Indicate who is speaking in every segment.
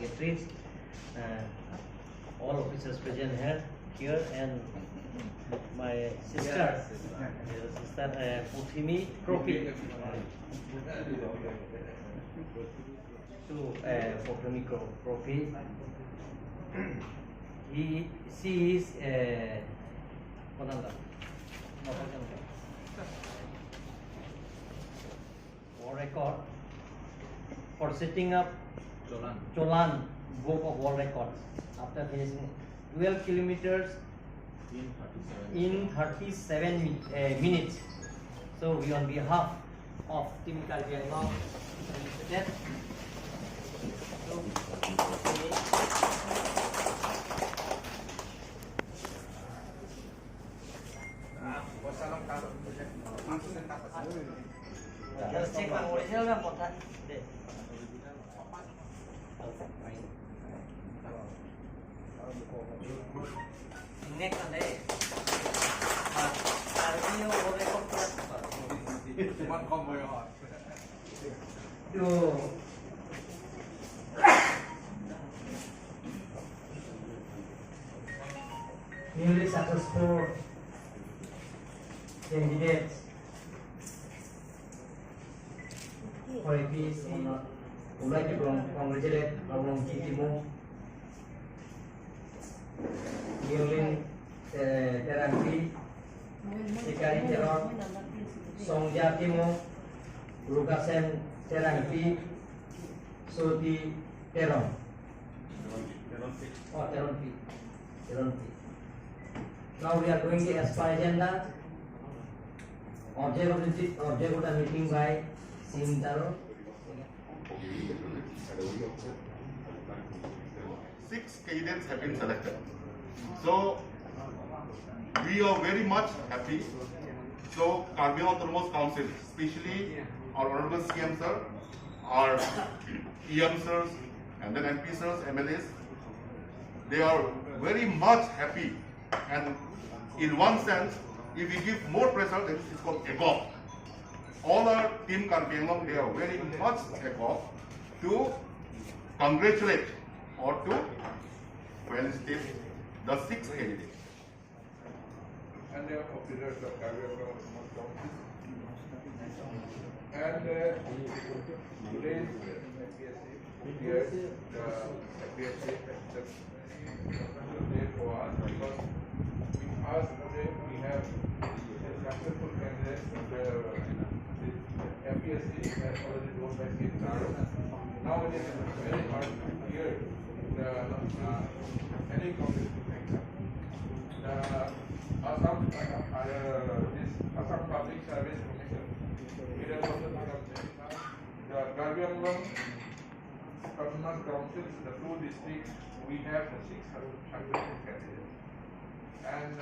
Speaker 1: Secretaries, all officers present here, and my sister, Purthimi, Kropi. So, Purthimi Kropi, she is for record for setting up Chalan Book of World Records after finishing 12 kilometers in 37 minutes. So we on behalf of Team Karchopon that just check one original na po ta. Next on day. Arvio record plus. One combo hot. Do. Newly successful candidates for APSC. Would like to congratulate our Timo. Newly therapy, Sekali Teron, Songja Timo, Lukasen therapy, Soti Teron. Oh, Teron. Now we are going to as per agenda. Object of the meeting by Sintaro.
Speaker 2: 6 candidates have been selected. So we are very much happy. So Karchopon Autonomous Council, especially our Honorable CM sir, our EM sirs, and then MP sirs, MLAs, they are very much happy. And in one sense, if we give more pressure, then it's called above. All our team Karchopon, they are very much above to congratulate or to felicitate the 6 candidates.
Speaker 3: And they are officers of Karchopon and today's APSC day for us because with us today we have successful candidates. The APSC has already gone back in Naro. Now it is very hard to hear any competitive exam. This Assam Public Service Commission, it has also become the Karchopon Autonomous Councils, the 2 districts, we have the 600 candidates. And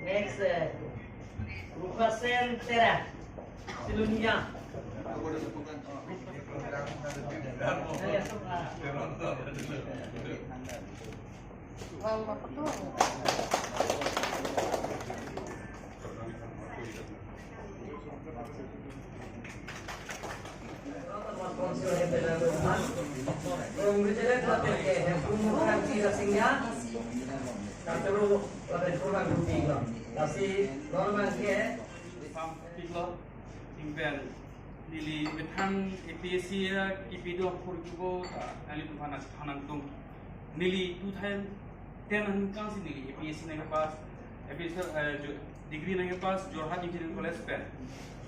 Speaker 1: next, Lukasen Tera, Silunia.
Speaker 4: Nili betang APSC ipido kurjugo nali tufana hanantung nili 2010 hangkang si nili APSC naga pas APSC degree na pas Jorhat Engineering College pen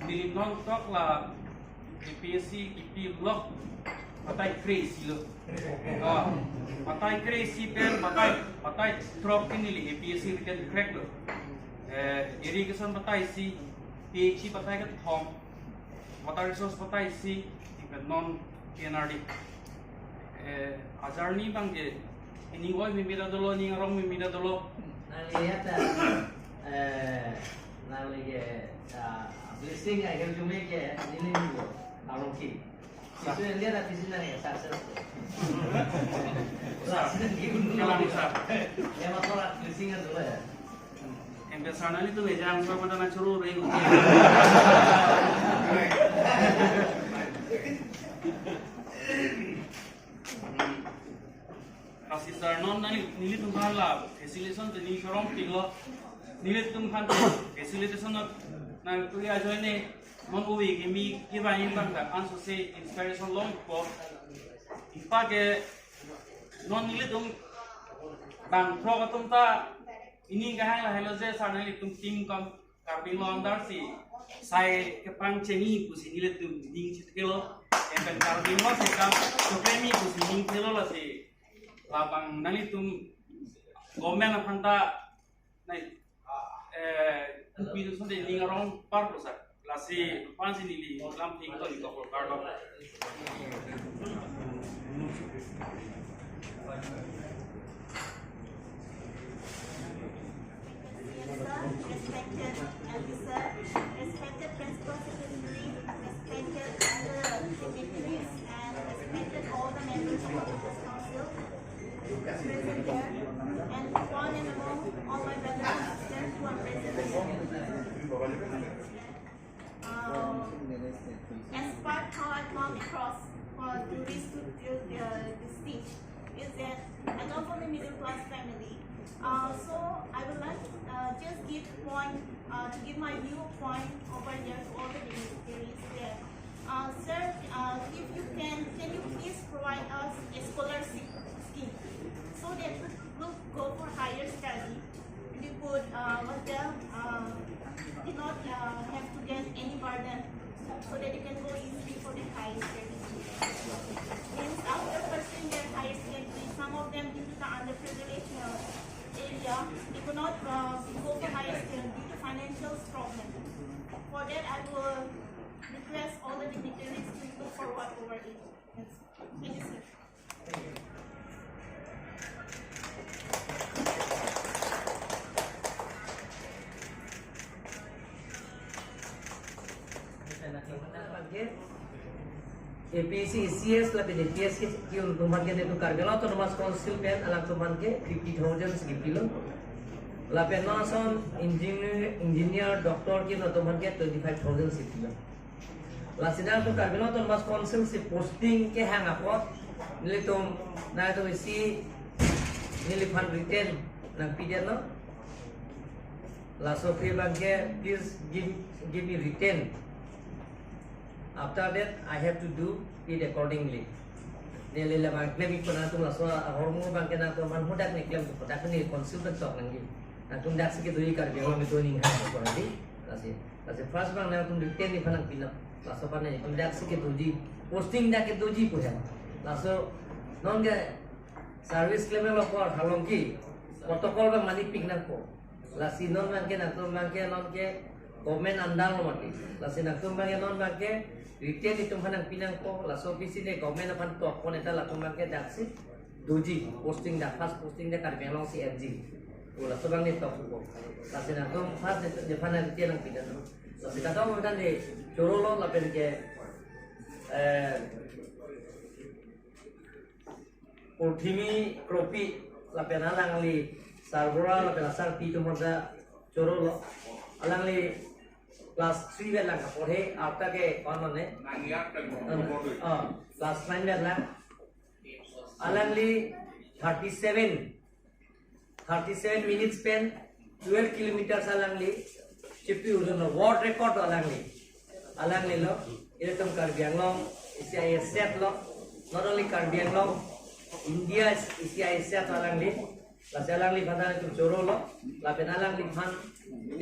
Speaker 4: di non tok la APSC IP block patai crazy lo patai crazy pen patai drop ini APSC written crack lo irrigation patai si PHC patai ka thom water resource patai si non PNRD ajarni bang je ini woi mimida dolo ni ngarong mimida dolo
Speaker 1: lihat blessing I have to make a living Aroki. Itu yang dia di sini ya, sukses.
Speaker 4: Chalan sir.
Speaker 1: Ya masalah blessing dulu ya.
Speaker 4: Yang kesana itu jangan sampai pada nak suruh regu. Kasih sir non nili tumhan lah facilitation jadi showroom tinggal nili tumhan facilitation na kuya join ni mon uwi kimi kiba imbang da anso se inspiration long ko ipa ke non nili tum bang pro tum ta ini kahang lah hello je sana nili tum tim kam karbing lo andar si sai ke pang cheni pusi nili tum ding chit kilo en karbing lo se kam to premi pusi ding kilo la si labang nali tum gomen apanta nai kupido sonde ning around par prosa lasi pansi nili lam thing to liko for card of
Speaker 5: respected officer, respected principal secretary, respected secretaries, and respected all the members of the council present here, and one and among all my brothers and sisters who are present here. As part how I come across to this speech is that I come from a middle class family. So I would like just give point to give my viewpoint over here to all the dignitaries there. Sir, if you can you please provide us a scholarship scheme so that we will go for higher study. We could did not have to get any burden so that you can go easily for the higher study. Since after pursuing their higher study, some of them due to the underprivileged area, they could not go for higher study due to financial problem. For that, I will request all the dignitaries to look forward over it. Thank you, sir.
Speaker 1: APSC CS la pede APSC ki un tuman ke tu Kargala autonomous council pen alang tuman ke 50,000 gipilo la pen son engineer doctor ki no tuman ke 25,000 sipilo la sidang tu Kargala autonomous council se posting ke hang apot nili tum na to isi nili fan written na pdf no la so free bank ke please give me written. After that, I have to do it accordingly. Nilai lemah claim itu nanti langsung hormon bangke nanti manhu dak ni claim tu, dak ni consultant sok nanti. Nanti dak sikit dulu kerja orang itu ni hang apa nanti. Kasi first bang nanti return ni panang pina. Langsung panang itu dak sikit dulu posting dak itu dulu pun. Langsung non ke service claim lo kor halong ki protokol bang mani pik nangko. Lasi non bangke nanti non ke komen andang lo mati. Lasi nanti bangke non bangke Retail itu hanang pinang ko la so bisi ne komen apan to ko neta la kumake daksi doji posting da fast posting da kar belong si FG la so bang ne to ko la sina to fast de fana retail ang pinang so sita to mo dan de chorolo la pen ke Purthimi Kropi la pen alang li sarbora la pen asar pi to mo da chorolo alang li Class 3 बेला का पढ़े आपका के कौन बने class 9 बेला अलगली 37 minutes pen 12 kilometers अलगली चिप्पी उधर world record अलगली लो ये तुम Karbi Anglong इसे ASF low not only Karbi Anglong India इसे ASF अलगली लासे अलगली बंदा तुम चोरो लो लापेन अलगली फान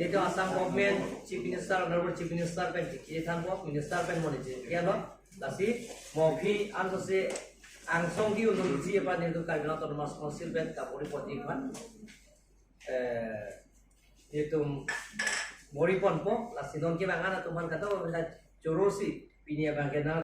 Speaker 1: itu Assam government chief minister honorable chief minister pen ini tanpa minister pen mau dice ya no lasi mau ki anso se angsong ki untuk dice apa nih itu Kargil Autonomous Council pen kapuri poti kan itu mori pon po lasi non ki bangan atau man kata bisa curusi pinia bangkena